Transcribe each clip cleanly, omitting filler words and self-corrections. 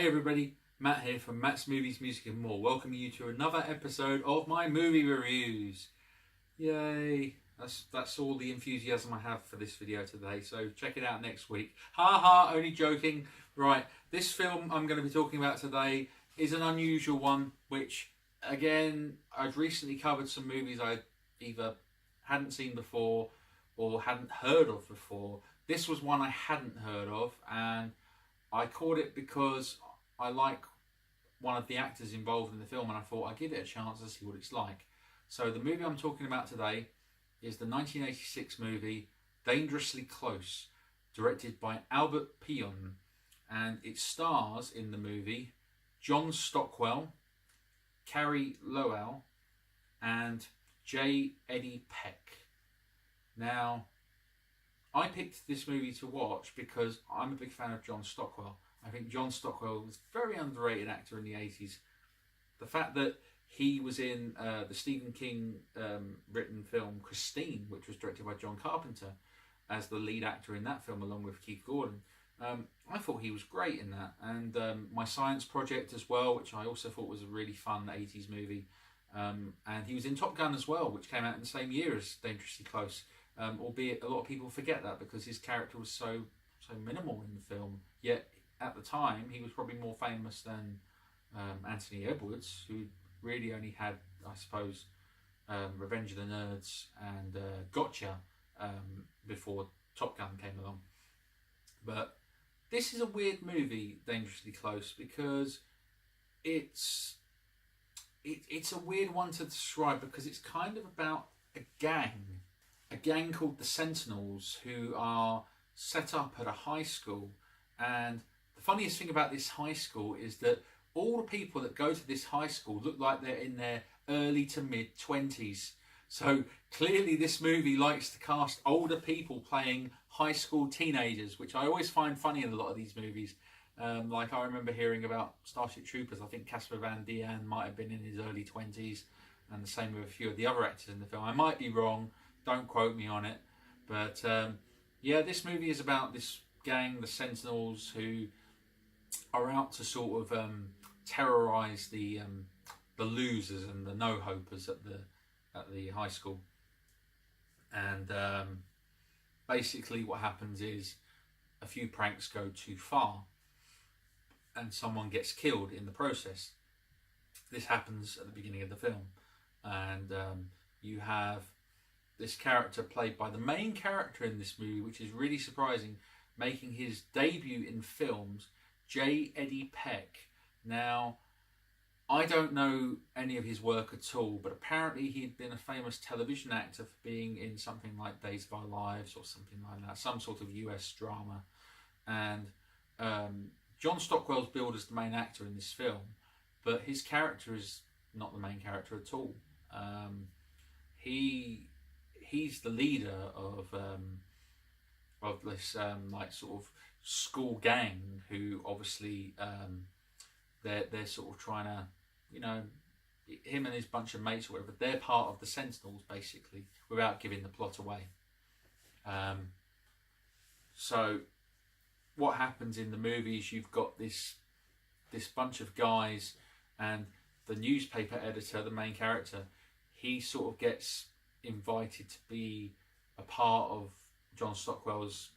Hey everybody, Matt here from Matt's Movies, Music and More, welcoming you to another episode of my movie reviews. Yay! That's all the enthusiasm I have for this video today, so check it out next week. Ha ha, only joking. Right, this film I'm going to be talking about today is an unusual one, which, again, I've recently covered some movies I either hadn't seen before or hadn't heard of before. This was one I hadn't heard of, and I caught it because I like one of the actors involved in the film, and I thought I'd give it a chance to see what it's like. So the movie I'm talking about today is the 1986 movie Dangerously Close, directed by Albert Pyun, and it stars in the movie John Stockwell, Kerry Lowell, and Eddy Peck. Now, I picked this movie to watch because I'm a big fan of John Stockwell. I think John Stockwell was a very underrated actor in the 80s. The fact that he was in the Stephen King written film Christine, which was directed by John Carpenter, as the lead actor in that film along with Keith Gordon. I thought he was great in that. And My Science Project as well, which I also thought was a really fun 80s movie. And he was in Top Gun as well, which came out in the same year as Dangerously Close. Albeit a lot of people forget that because his character was so minimal in the film. Yet at the time he was probably more famous than Anthony Edwards, who really only had, I suppose, Revenge of the Nerds and Gotcha before Top Gun came along. But this is a weird movie, Dangerously Close, because it's a weird one to describe because it's kind of about a gang called the Sentinels, who are set up at a high school. And the funniest thing about this high school is that all the people that go to this high school look like they're in their early to mid 20s. So clearly this movie likes to cast older people playing high school teenagers, which I always find funny in a lot of these movies. Like I remember hearing about Starship Troopers. I think Casper Van Dien might have been in his early 20s, and the same with a few of the other actors in the film. I might be wrong, don't quote me on it. But yeah, this movie is about this gang, the Sentinels, who are out to sort of terrorise the losers and the no-hopers at the high school. And basically what happens is a few pranks go too far and someone gets killed in the process. This happens at the beginning of the film, and you have this character played by the main character in this movie, which is really surprising, making his debut in films, Eddy Peck. Now, I don't know any of his work at all, but apparently he had been a famous television actor for being in something like Days of Our Lives or something like that, some sort of US drama. And John Stockwell's billed as the main actor in this film, but his character is not the main character at all. He's the leader of this like sort of school gang, who obviously they're sort of trying to, you know, him and his bunch of mates or whatever, they're part of the Sentinels basically, without giving the plot away. So what happens in the movie is you've got this bunch of guys, and the newspaper editor, the main character, he sort of gets invited to be a part of John Stockwell's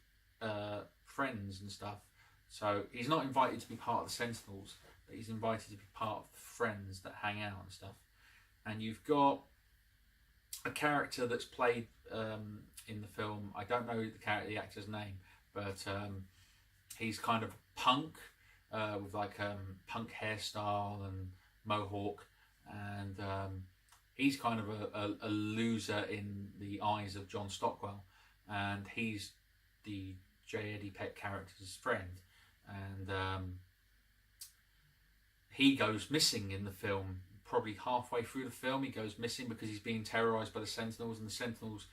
friends and stuff. So he's not invited to be part of the Sentinels, but he's invited to be part of the friends that hang out and stuff. And you've got a character that's played in the film, I don't know the actor's name, but he's kind of punk with like punk hairstyle and mohawk, and he's kind of a loser in the eyes of John Stockwell, and he's the Eddy Peck character's friend. And he goes missing in the film. Probably halfway through the film he goes missing because he's being terrorised by the Sentinels, and the Sentinels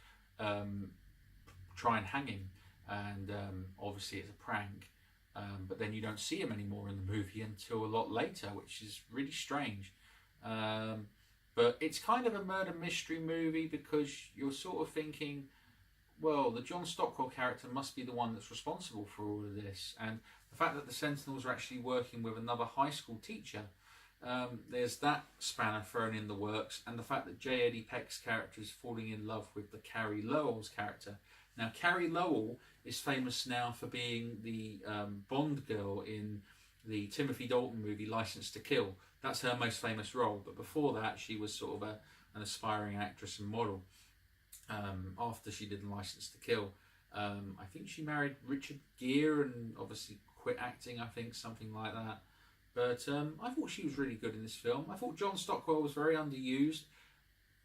try and hang him, and obviously it's a prank. But then you don't see him anymore in the movie until a lot later, which is really strange. But it's kind of a murder mystery movie because you're sort of thinking, well, the John Stockwell character must be the one that's responsible for all of this. And the fact that the Sentinels are actually working with another high school teacher, there's that spanner thrown in the works. And the fact that Eddy Peck's character is falling in love with the Kerry Lowell's character. Now, Kerry Lowell is famous now for being the Bond girl in the Timothy Dalton movie Licence to Kill. That's her most famous role. But before that, she was sort of an aspiring actress and model. After she did Licence to Kill, I think she married Richard Gere and obviously quit acting, I think, something like that. But I thought she was really good in this film. I thought John Stockwell was very underused.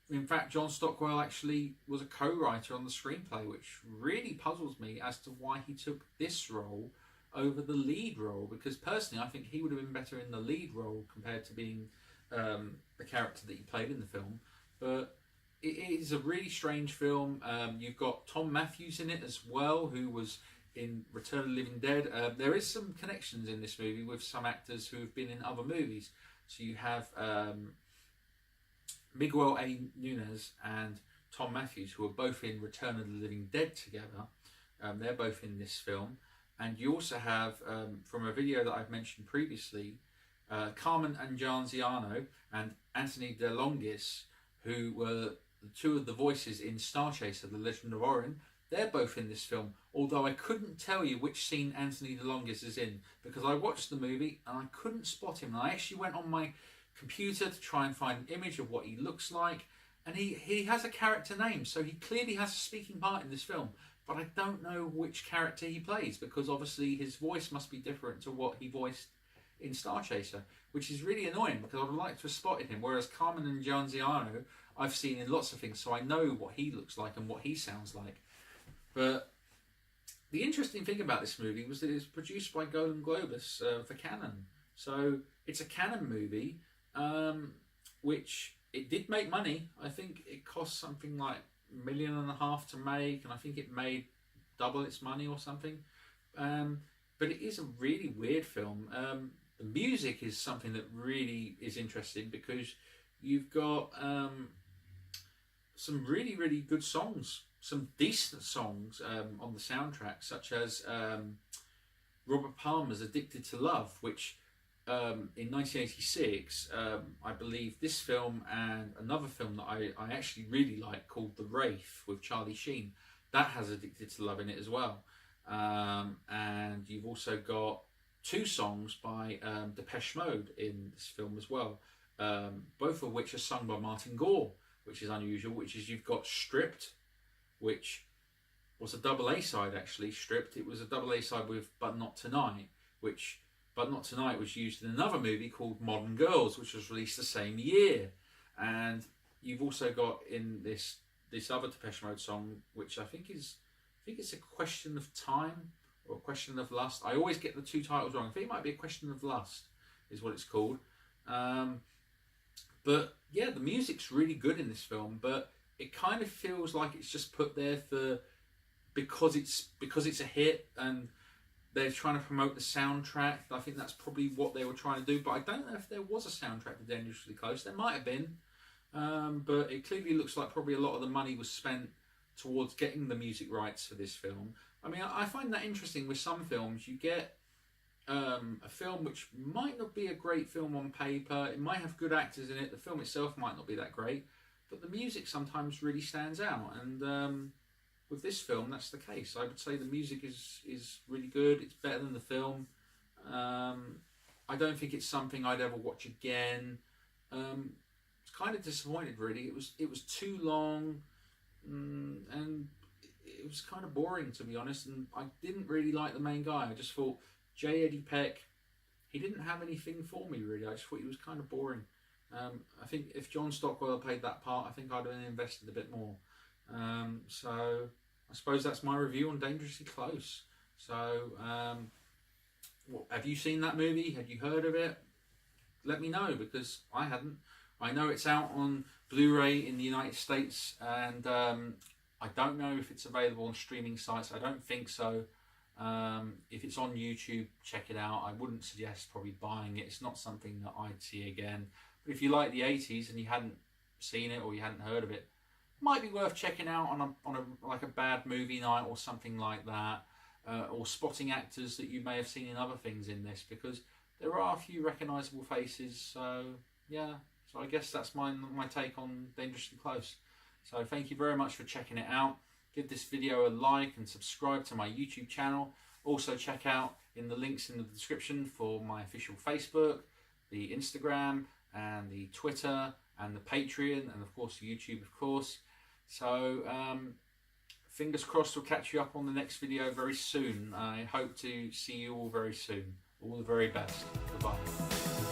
In fact, John Stockwell actually was a co-writer on the screenplay, which really puzzles me as to why he took this role over the lead role. Because personally, I think he would have been better in the lead role compared to being the character that he played in the film. But it is a really strange film. You've got Tom Matthews in it as well, who was in Return of the Living Dead. There is some connections in this movie with some actors who have been in other movies. So you have Miguel A. Nunez and Tom Matthews, who are both in Return of the Living Dead together. They're both in this film. And you also have, from a video that I've mentioned previously, Carmen Anjanziano and Anthony DeLongis, who were two of the voices in Star Chaser, The Legend of Orion. They're both in this film, although I couldn't tell you which scene Anthony DeLongis is in, because I watched the movie and I couldn't spot him. And I actually went on my computer to try and find an image of what he looks like, and he has a character name, so he clearly has a speaking part in this film, but I don't know which character he plays, because obviously his voice must be different to what he voiced in Star Chaser, which is really annoying because I would like to have spotted him, whereas Carmen and Gianziano I've seen in lots of things, so I know what he looks like and what he sounds like. But the interesting thing about this movie was that it was produced by Golden Globus for Canon. So it's a Canon movie, which it did make money. I think it cost something like $1.5 million to make, and I think it made double its money or something. But it is a really weird film. The music is something that really is interesting because you've got some really, really good songs, some decent songs on the soundtrack, such as Robert Palmer's Addicted to Love, which in 1986, I believe this film and another film that I actually really like called The Wraith with Charlie Sheen, that has Addicted to Love in it as well. And you've also got two songs by Depeche Mode in this film as well, both of which are sung by Martin Gore, which is unusual, which is you've got Stripped, which was a double A-side actually, Stripped. It was a double A-side with But Not Tonight, which But Not Tonight was used in another movie called Modern Girls, which was released the same year. And you've also got in this other Depeche Mode song, which I think it's A Question of Time or A Question of Lust. I always get the two titles wrong. I think it might be A Question of Lust is what it's called. But yeah, the music's really good in this film, but it kind of feels like it's just put there because it's a hit and they're trying to promote the soundtrack. I think that's probably what they were trying to do, but I don't know if there was a soundtrack to Dangerously Close. There might have been, but it clearly looks like probably a lot of the money was spent towards getting the music rights for this film. I mean, I find that interesting with some films. You get a film which might not be a great film on paper, it might have good actors in it, the film itself might not be that great, but the music sometimes really stands out, and with this film that's the case. I would say the music is really good, it's better than the film. I don't think it's something I'd ever watch again. It's kind of disappointed really. It was too long, and it was kind of boring to be honest, and I didn't really like the main guy. I just thought Eddy Peck, he didn't have anything for me really. I just thought he was kind of boring. I think if John Stockwell played that part, I think I'd have invested a bit more. So I suppose that's my review on Dangerously Close. So have you seen that movie? Have you heard of it? Let me know, because I hadn't. I know it's out on Blu-ray in the United States, and I don't know if it's available on streaming sites. I don't think so. If it's on YouTube, check it out. I wouldn't suggest probably buying it. It's not something that I'd see again. But if you like the 80s and you hadn't seen it or you hadn't heard of it, might be worth checking out on a like a bad movie night or something like that, or spotting actors that you may have seen in other things in this, because there are a few recognisable faces. So yeah, so I guess that's my take on Dangerously Close. So thank you very much for checking it out. Give this video a like and subscribe to my YouTube channel. Also check out in the links in the description for my official Facebook, the Instagram and the Twitter and the Patreon, and of course the YouTube, of course. So fingers crossed we'll catch you up on the next video very soon. I hope to see you all very soon. All the very best. Goodbye.